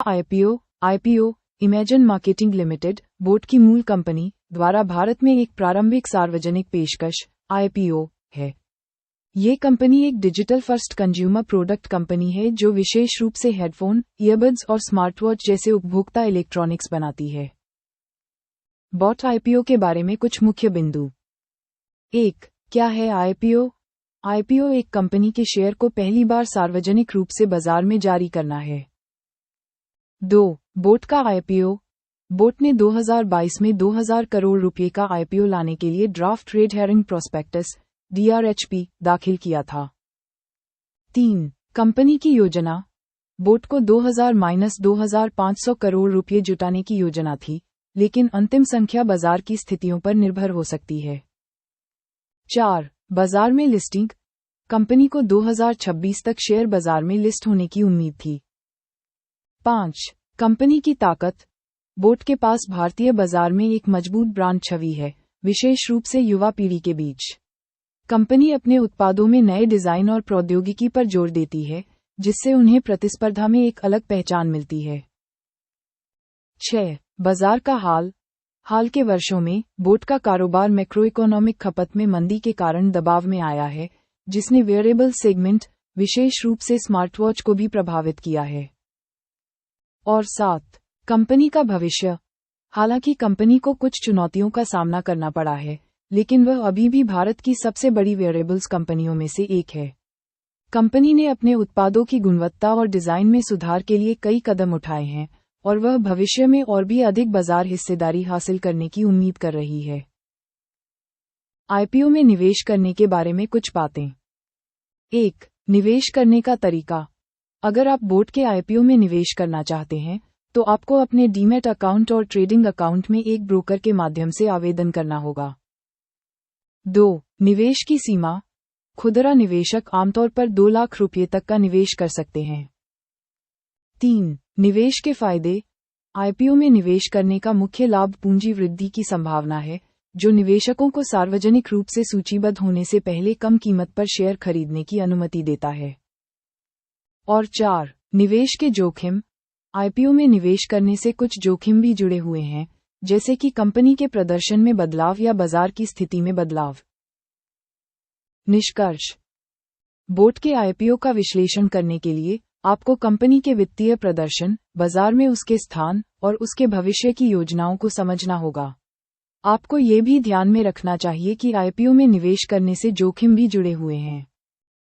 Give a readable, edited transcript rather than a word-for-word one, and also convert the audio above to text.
IPO imagine marketing limited, boat की मूल company, द्वारा भारत में एक प्रारंभिक सार्वजनिक पेशकश आईपीओ है। ये कंपनी एक digital first consumer product company है जो विशेष रूप से हेडफोन, ईयरबड्स और स्मार्टवॉच जैसे उपभोक्ता इलेक्ट्रॉनिक्स बनाती है। बोट आईपीओ के बारे में कुछ मुख्य बिंदु। 1. क्या है आईपीओ? आईपीओ एक कंपनी के शेयर को पहली बार सार्वजनिक रूप से बाजार में जारी करना है। 2. बोट का आईपीओ। बोट ने 2022 में 2000 करोड़ रुपए का आईपीओ लाने के लिए draft red herring prospectus DRHP दाखिल किया था। 3. कंपनी की योजना। बोट को 2000-2500 करोड़ रुपए जुटाने की योजना थी, लेकिन अंतिम संख्या बाजार की स्थितियों पर निर्भर हो सकती है। 4. बाजार में लिस्टिंग। कंपनी को 2026 तक शेयर बाजार में लिस्ट होने की उम्मीद थी। 5. कंपनी की ताकत। बोट के पास भारतीय बाजार में एक मजबूत ब्रांड छवि है, विशेष रूप से युवा पीढ़ी के बीच। कंपनी अपने उत्पादों में नए डिजाइन और प्रौद्योगिकी पर जोर देती है, जिससे उन्हें प्रतिस्पर्धा में एक अलग पहचान मिलती है। 6. बाजार का हाल के वर्षों में बोट का कारोबार मैक्रोइकोनॉमिक खपत में मंदी के कारण दबाव में आया है, जिसने वेयरेबल सेगमेंट, विशेष रूप से स्मार्टवॉच को भी प्रभावित किया है। और 7. कंपनी का भविष्य। हालांकि कंपनी को कुछ चुनौतियों का सामना करना पड़ा है, लेकिन वह अभी भी भारत की सबसे बड़ी वेयरेबल्स कंपनियों में से एक है। कंपनी ने अपने उत्पादों की गुणवत्ता और डिजाइन में सुधार के लिए कई कदम उठाए हैं, और वह भविष्य में और भी अधिक बाजार हिस्सेदारी हासिल करने की उम्मीद कर रही है। आईपीओ में निवेश करने के बारे में कुछ बातें। 1. निवेश करने का तरीका। अगर आप बोट के आईपीओ में निवेश करना चाहते हैं, तो आपको अपने डीमैट अकाउंट और ट्रेडिंग अकाउंट में एक ब्रोकर के माध्यम से आवेदन करना होगा। 2. निवेश की सीमा। खुदरा निवेशक आमतौर पर 2 लाख रुपये तक का निवेश कर सकते हैं। 3. निवेश के फायदे। आईपीओ में निवेश करने का मुख्य लाभ पूंजी वृद्धि की संभावना है, जो निवेशकों को सार्वजनिक रूप से सूचीबद्ध होने से पहले कम कीमत पर शेयर खरीदने की अनुमति देता है। और 4. निवेश के जोखिम। आईपीओ में निवेश करने से कुछ जोखिम भी जुड़े हुए हैं, जैसे कि कंपनी के प्रदर्शन में बदलाव या बाजार की स्थिति में बदलाव। निष्कर्ष। बोट के आईपीओ का विश्लेषण करने के लिए आपको कंपनी के वित्तीय प्रदर्शन, बाजार में उसके स्थान और उसके भविष्य की योजनाओं को समझना होगा। आपको ये भी ध्यान में रखना चाहिए कि आईपीओ में निवेश करने से जोखिम भी जुड़े हुए हैं।